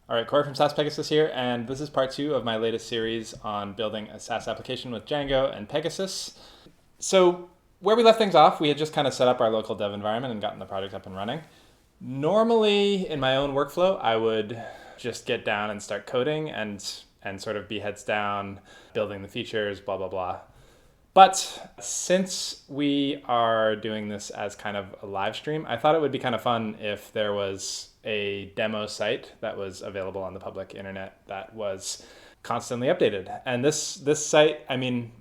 All right, Corey from SaaS Pegasus here, and this is part 2 of my latest series on building a SaaS application with Django and Pegasus. So where we left things off, we had just kind of set up our local dev environment and gotten the project up and running. Normally, in my own workflow, I would just get down and start coding and sort of be heads down, building the features, blah, blah, blah. But since we are doing this as kind of a live stream, I thought it would be kind of fun if there was a demo site that was available on the public internet that was constantly updated. And this site, I mean,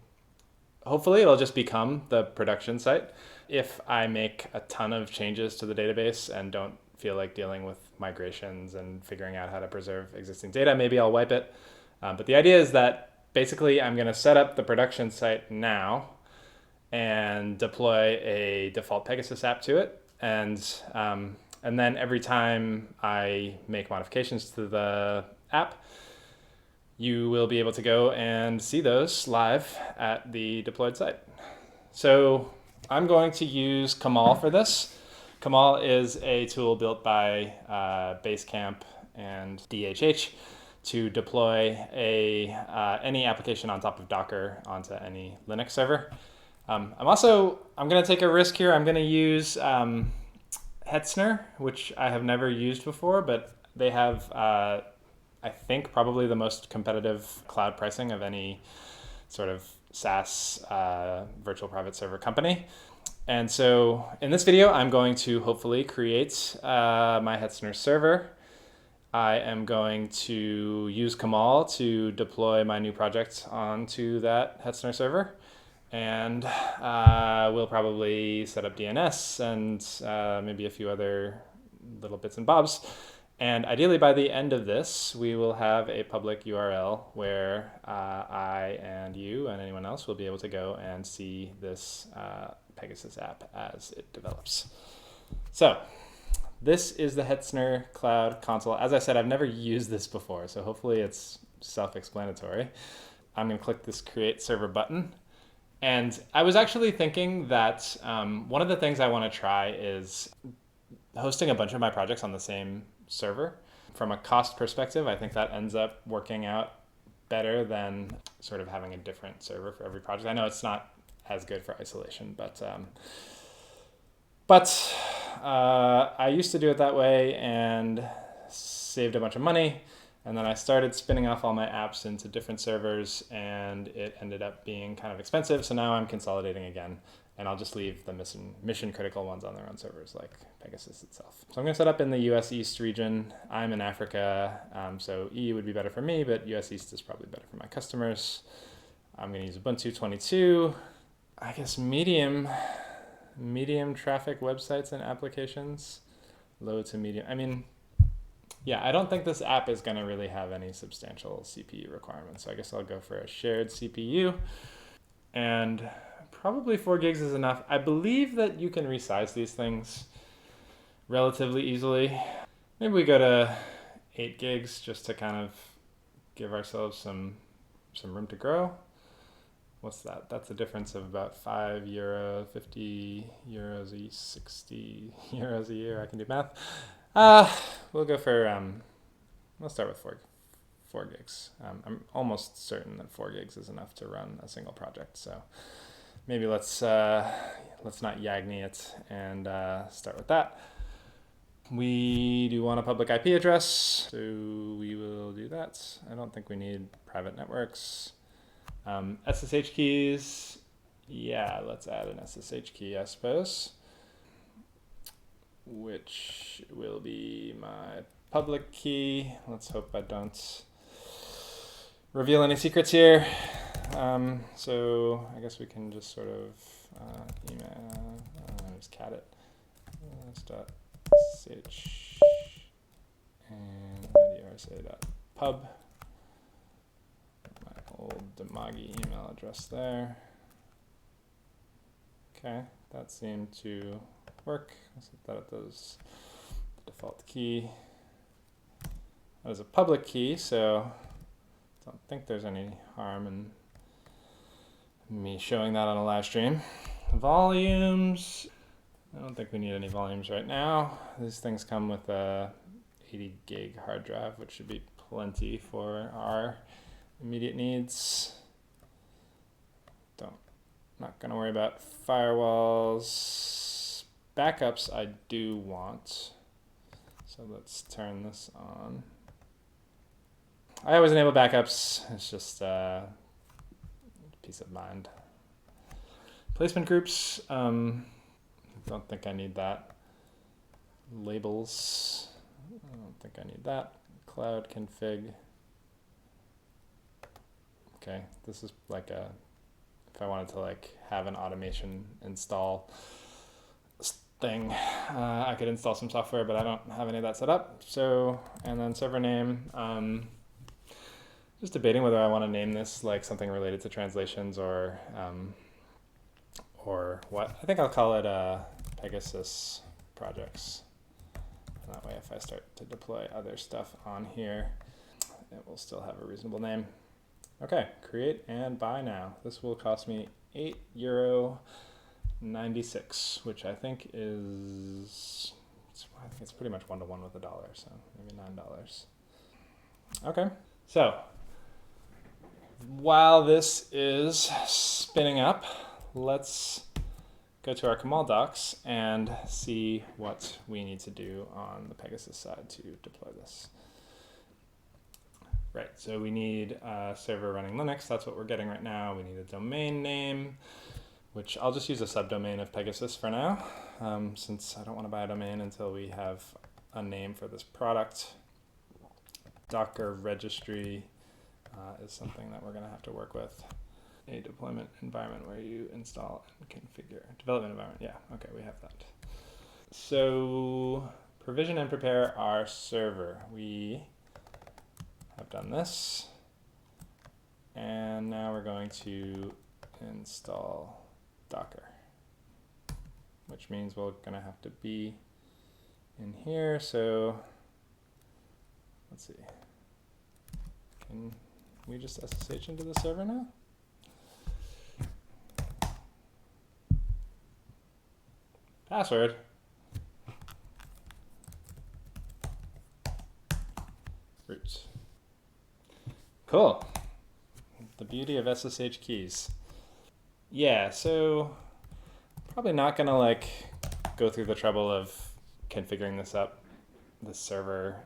hopefully it'll just become the production site. If I make a ton of changes to the database and don't feel like dealing with migrations and figuring out how to preserve existing data, maybe I'll wipe it. But the idea is that basically I'm going to set up the production site now and deploy a default Pegasus app to it. And then every time I make modifications to the app, you will be able to go and see those live at the deployed site. So I'm going to use Kamal for this. Kamal is a tool built by Basecamp and DHH to deploy any application on top of Docker onto any Linux server. I'm going to take a risk here. I'm going to use Hetzner, which I have never used before, but they have, I think, probably the most competitive cloud pricing of any sort of SaaS virtual private server company. And so in this video, I'm going to hopefully create my Hetzner server. I am going to use Kamal to deploy my new project onto that Hetzner server. And we'll probably set up DNS and maybe a few other little bits and bobs. And ideally by the end of this, we will have a public URL where I and you and anyone else will be able to go and see this Pegasus app as it develops. So this is the Hetzner Cloud Console. As I said, I've never used this before, so hopefully it's self-explanatory. I'm going to click this Create Server button. And I was actually thinking that one of the things I want to try is hosting a bunch of my projects on the same server. From a cost perspective, I think that ends up working out better than sort of having a different server for every project. I know it's not as good for isolation, but I used to do it that way and saved a bunch of money. And then I started spinning off all my apps into different servers, and it ended up being kind of expensive. So now I'm consolidating again, and I'll just leave the mission critical ones on their own servers, like Pegasus itself. So I'm going to set up in the US East region. I'm in Africa, so EU would be better for me, but US East is probably better for my customers. I'm going to use Ubuntu 22. I guess medium traffic websites and applications, low to medium. I mean, yeah, I don't think this app is going to really have any substantial CPU requirements. So I guess I'll go for a shared CPU. And probably 4 gigs is enough. I believe that you can resize these things relatively easily. Maybe we go to 8 gigs just to kind of give ourselves some room to grow. What's that? That's a difference of about €5, 50 euros, 60 euros a year. I can do math. We'll go for, we'll start with 4 gigs. I'm almost certain that 4 gigs is enough to run a single project. So maybe let's not Yagni it and start with that. We do want a public IP address, so we will do that. I don't think we need private networks. SSH keys, yeah, let's add an SSH key, I suppose, which will be my public key. Let's hope I don't reveal any secrets here. So I guess we can just sort of email, just cat it, sh and idrsa.pub. My old Damagi email address there. Okay, that seemed to work. Let's set that at those default key. That is a public key, so I don't think there's any harm in me showing that on a live stream. Volumes, I don't think we need any volumes right now. These things come with a 80 gig hard drive, which should be plenty for our immediate needs. Not going to worry about firewalls. Backups I do want. So let's turn this on. I always enable backups. It's just peace of mind. Placement groups. Don't think I need that. Labels. I don't think I need that. Cloud config. Okay, this is like a, if I wanted to like have an automation install thing, I could install some software, but I don't have any of that set up. So, and then server name. Just debating whether I want to name this like something related to translations or what. I think I'll call it Pegasus projects. And that way, if I start to deploy other stuff on here, it will still have a reasonable name. Okay, create and buy now. This will cost me €8.96, which I think is, I think it's pretty much 1-to-1 with $1, so maybe $9. Okay, so while this is spinning up, let's go to our Kamal docs and see what we need to do on the Pegasus side to deploy this. Right, so we need a server running Linux. That's what we're getting right now. We need a domain name, which I'll just use a subdomain of Pegasus for now, since I don't want to buy a domain until we have a name for this product. Docker registry is something that we're going to have to work with. A deployment environment where you install and configure. Development environment, yeah, okay, we have that. So provision and prepare our server. We have done this. And now we're going to install Docker, which means we're going to have to be in here. So let's see. Can we just SSH into the server now? Password. Roots. Cool. The beauty of SSH keys. Yeah, so probably not gonna like go through the trouble of configuring this up, this server,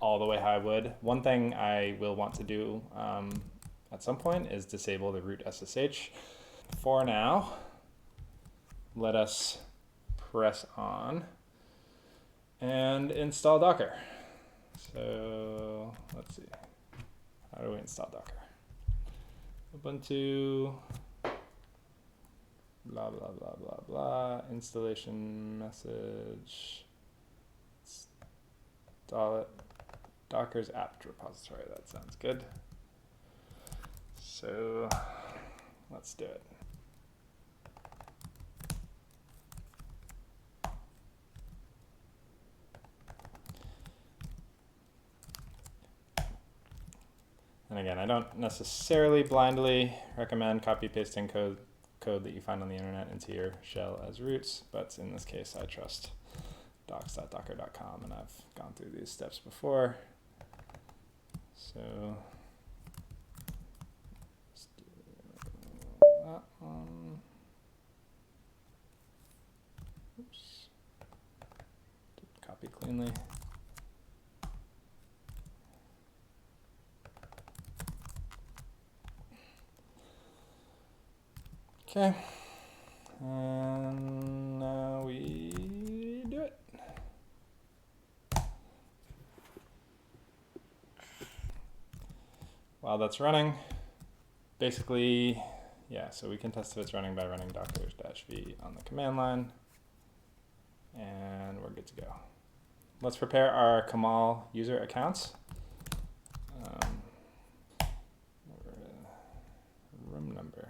all the way how I would. One thing I will want to do at some point is disable the root SSH. For now, let us press on and install Docker. So let's see. How do we install Docker? Ubuntu, blah, blah, blah, blah, blah. Installation message. Install it. Docker's apt repository. That sounds good. So let's do it. And again, I don't necessarily blindly recommend copy pasting code that you find on the internet into your shell as roots, but in this case, I trust docs.docker.com, and I've gone through these steps before. So let's do that one. Oops. Didn't copy cleanly. Okay, and now we do it. While that's running, basically, yeah, so we can test if it's running by running docker-v on the command line, and we're good to go. Let's prepare our Kamal user accounts. Room number.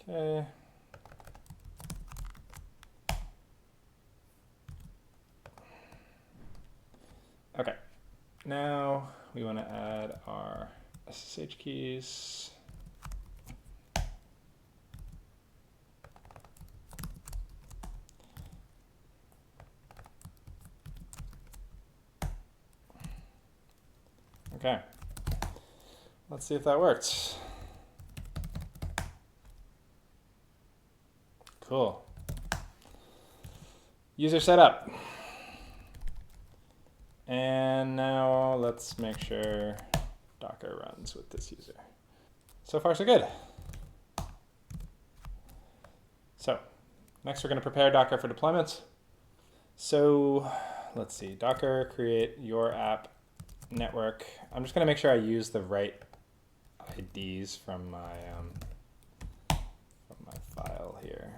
Okay. Okay. Now we want to add our SSH keys. Okay. Let's see if that works. Cool. User setup. And now let's make sure Docker runs with this user. So far, so good. So next we're going to prepare Docker for deployments. So let's see, Docker create your app network. I'm just going to make sure I use the right IDs from my file here.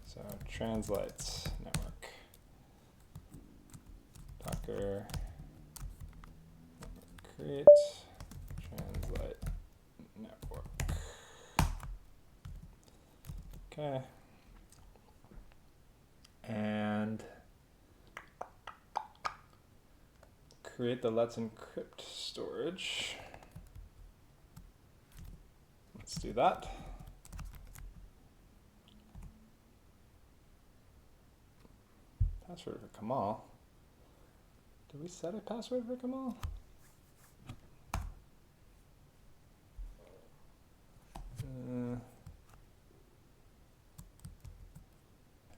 So translate network, Docker create translate network. Okay. And create the let's encrypt storage. Let's do that. Password for Kamal. Did we set a password for Kamal?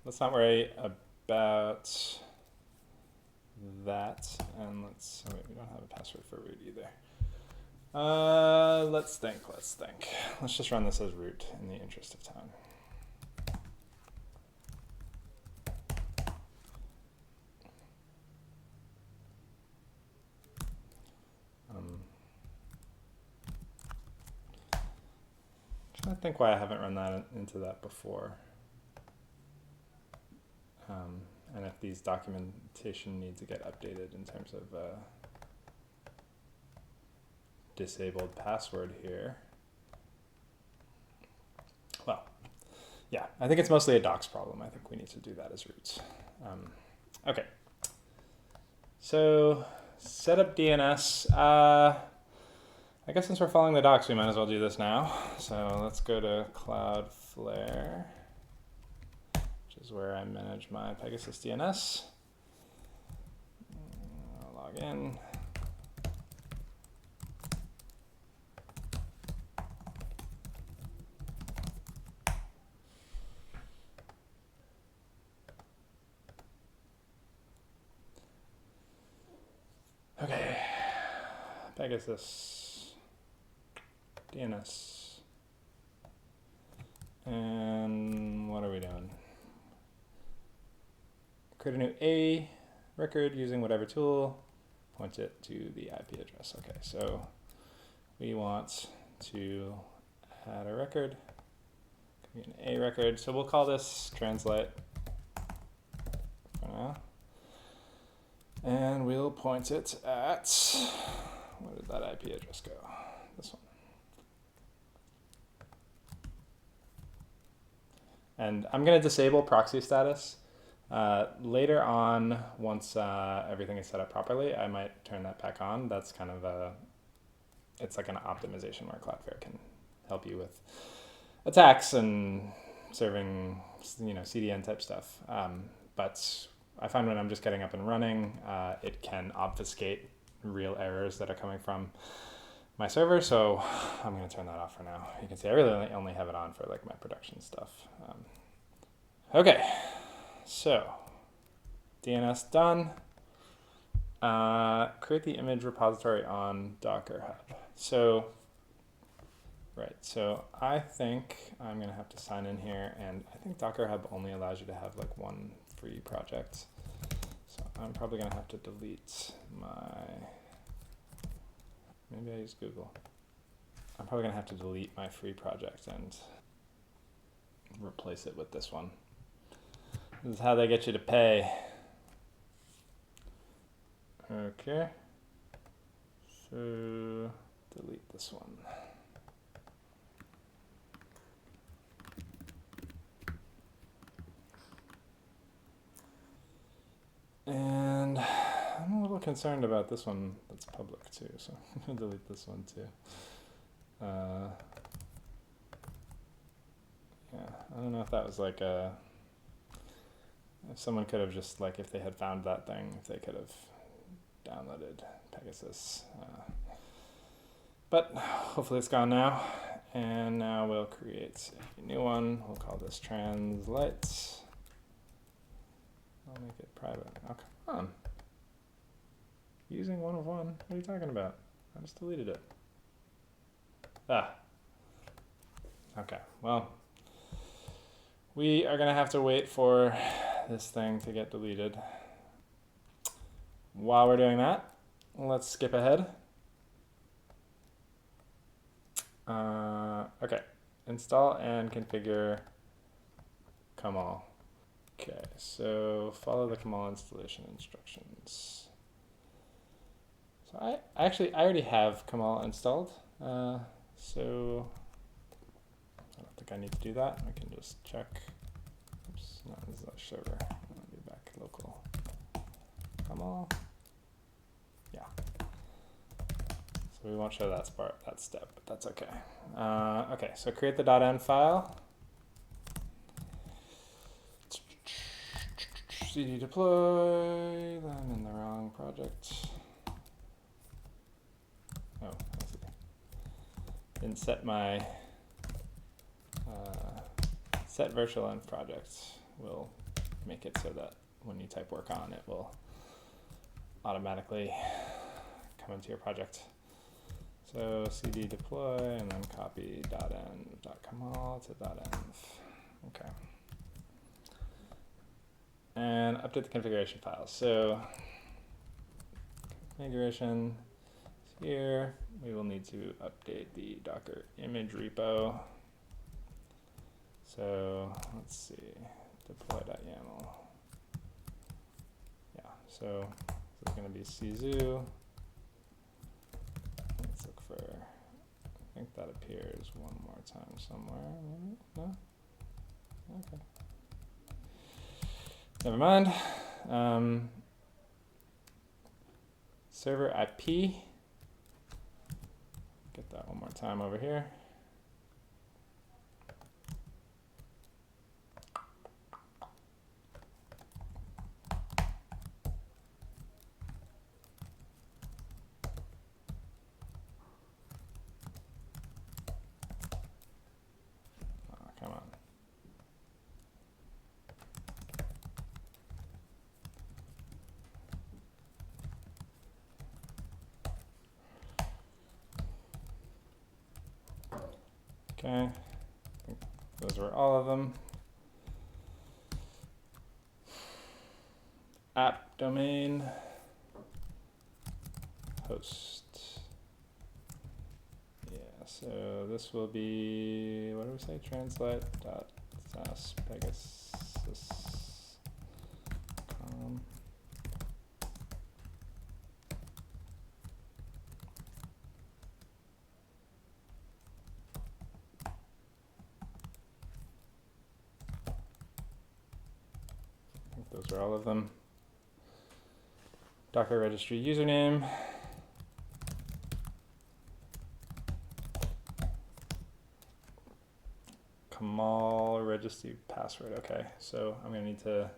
Let's not worry about that. And let's, oh wait, we don't have a password for root either. Let's think. Let's just run this as root in the interest of time. I think why I haven't run that into that before. And if these documentation need to get updated in terms of disabled password here. Well, yeah, I think it's mostly a docs problem. I think we need to do that as roots. Okay. So set up DNS. I guess since we're following the docs, we might as well do this now. So let's go to Cloudflare, which is where I manage my Pegasus DNS. I'll log in. Okay, Pegasus DNS. And what are we doing? Create a new A record using whatever tool, point it to the IP address. Okay, so we want to add a record, an A record. So we'll call this translate for now. And we'll point it at, where did that IP address go? This one. And I'm going to disable proxy status. Later on, once everything is set up properly, I might turn that back on. That's kind of it's like an optimization where Cloudflare can help you with attacks and serving, CDN type stuff. But I find when I'm just getting up and running, it can obfuscate real errors that are coming from my server. So I'm going to turn that off for now. You can see I really only have it on for like my production stuff. Okay, so DNS done. Create the image repository on Docker Hub. So, right, so I think I'm going to have to sign in here, and I think Docker Hub only allows you to have like one free project. So I'm probably going to have to delete maybe I use Google. I'm probably going to have to delete my free project and replace it with this one. This is how they get you to pay. Okay. So delete this one. And I'm a little concerned about this one that's public too, so I'm going to delete this one too. Yeah, I don't know if that was like if someone could have just, like, if they had found that thing, if they could have downloaded Pegasus. But hopefully it's gone now. And now we'll create a new one. We'll call this translate. I'll make it private. Oh, come on. Using one of one. What are you talking about? I just deleted it. Ah. Okay, well, we are going to have to wait for this thing to get deleted. While we're doing that, let's skip ahead. Okay, install and configure Kamal. Okay, so follow the Kamal installation instructions. So I already have Kamal installed, so I don't think I need to do that. I can just check. Oops, no, this is a server. I'll be back local. Kamal. Yeah. So we won't show that step, but that's okay. Okay, so create the .env file. cd deploy. I'm in the wrong project. Oh, I see. Didn't set my set virtual env project will make it so that when you type work on, it will automatically come into your project. So cd deploy and then copy .env.kamal to .env. Okay. And update the configuration files. So configuration is here. We will need to update the Docker image repo. So let's see, deploy.yaml. Yeah, so this is going to be czoo. Let's look for, I think that appears one more time somewhere. Maybe? No? Okay. Never mind. Server IP. Get that one more time over here. Oh, come on. Okay, I think those were all of them. App domain, host. Yeah, so this will be, what do we say? Translate.SaaS Pegasus.com. I think those are all of them. Docker registry username. Kamal registry password. Okay, so I'm going to need to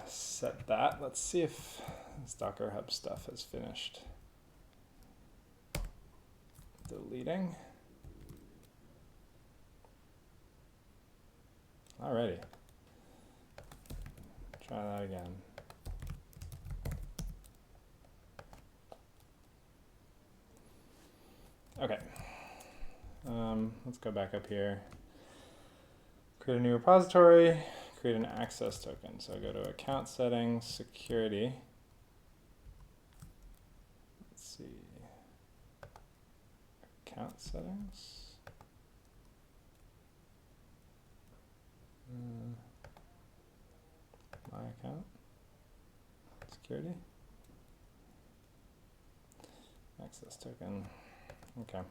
set that. Let's see if this Docker Hub stuff is finished. Deleting. Alrighty. Try that again. Okay. Let's go back up here. Create a new repository, create an access token. So go to account settings, security. Let's see. Account settings. My account. Security. Access token. Okay.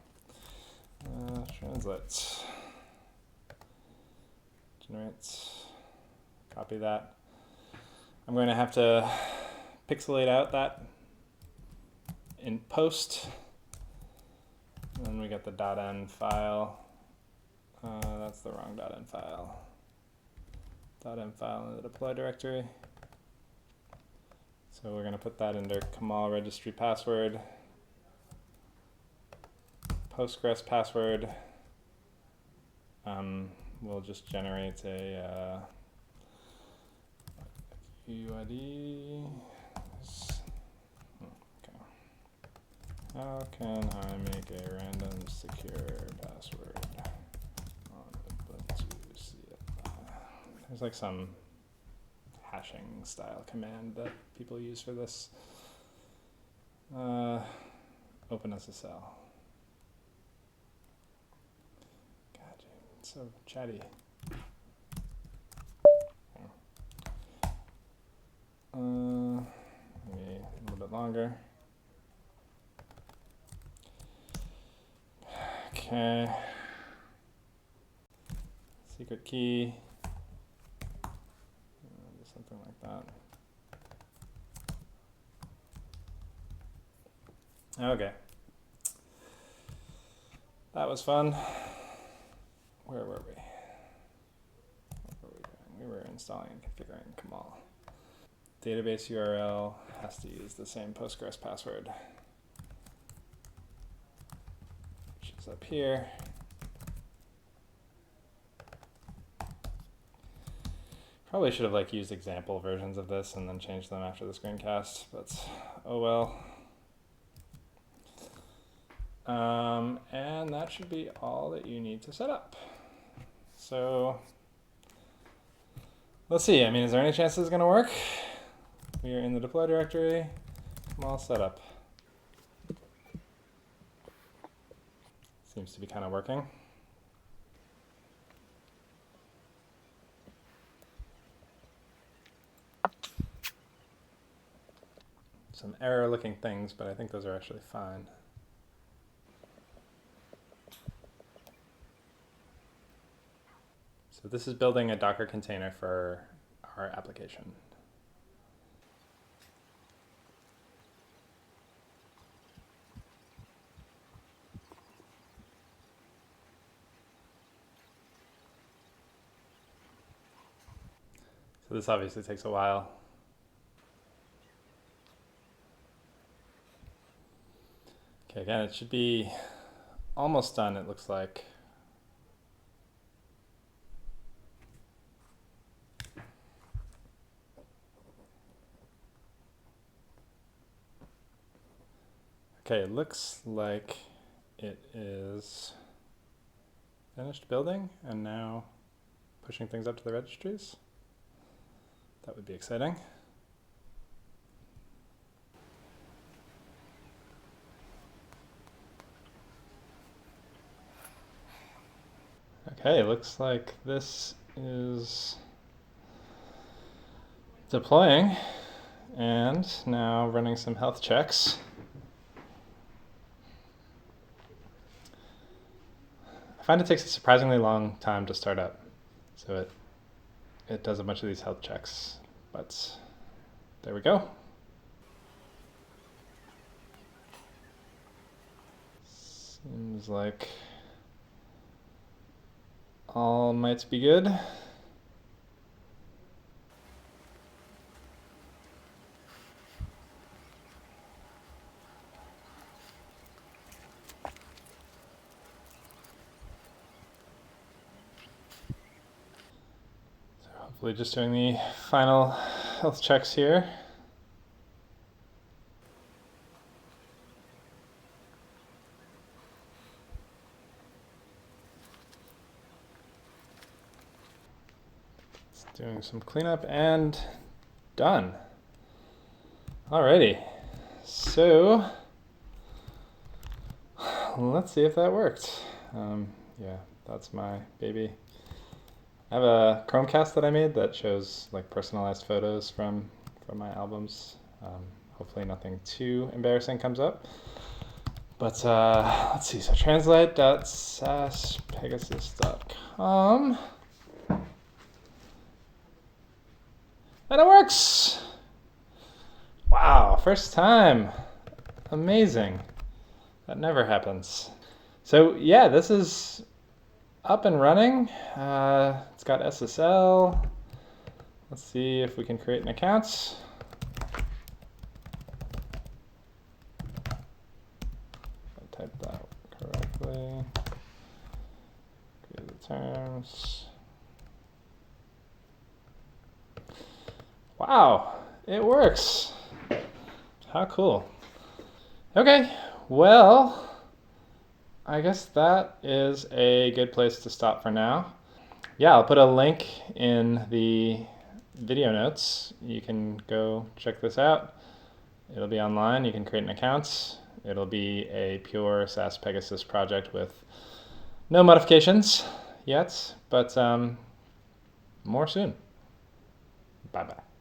Translate. Generate. Copy that. I'm going to have to pixelate out that in post. And then we got the .env file. That's the wrong .env file. .env file in the deploy directory. So So we're going to put that under Kamal registry password, Postgres password. We'll just generate a UID. Okay. How can I make a random secure password on Ubuntu CLI? There's like some hashing style command that people use for this. OpenSSL. God, dude, it's so chatty. Maybe a little bit longer. Okay. Secret key. Something like that. Okay. That was fun. Where were we? What were we doing? We were installing and configuring Kamal. Database URL has to use the same Postgres password, which is up here. Probably should have used example versions of this and then changed them after the screencast, but oh well. And that should be all that you need to set up. So let's see. I mean, is there any chance this is going to work? We are in the deploy directory. Kamal setup. Seems to be kind of working. Some error looking things, but I think those are actually fine. So this is building a Docker container for our application. So this obviously takes a while. Okay, again, it should be almost done, it looks like. Okay, it looks like it is finished building and now pushing things up to the registries. That would be exciting. Okay, it looks like this is deploying and now running some health checks. I find it takes a surprisingly long time to start up. So it does a bunch of these health checks, but there we go. Seems like all might be good. So hopefully just doing the final health checks here. Doing some cleanup and done. Alrighty, so let's see if that worked. Yeah, that's my baby. I have a Chromecast that I made that shows personalized photos from my albums. Hopefully nothing too embarrassing comes up. But let's see, so translate.saaspegasus.com. And it works! Wow, first time. Amazing. That never happens. So yeah, this is up and running. It's got SSL. Let's see if we can create an account. terms. Wow, it works. How cool. Okay, well, I guess that is a good place to stop for now. Yeah, I'll put a link in the video notes. You can go check this out. It'll be online. You can create an account. It'll be a pure SaaS Pegasus project with no modifications yet, but more soon. Bye-bye.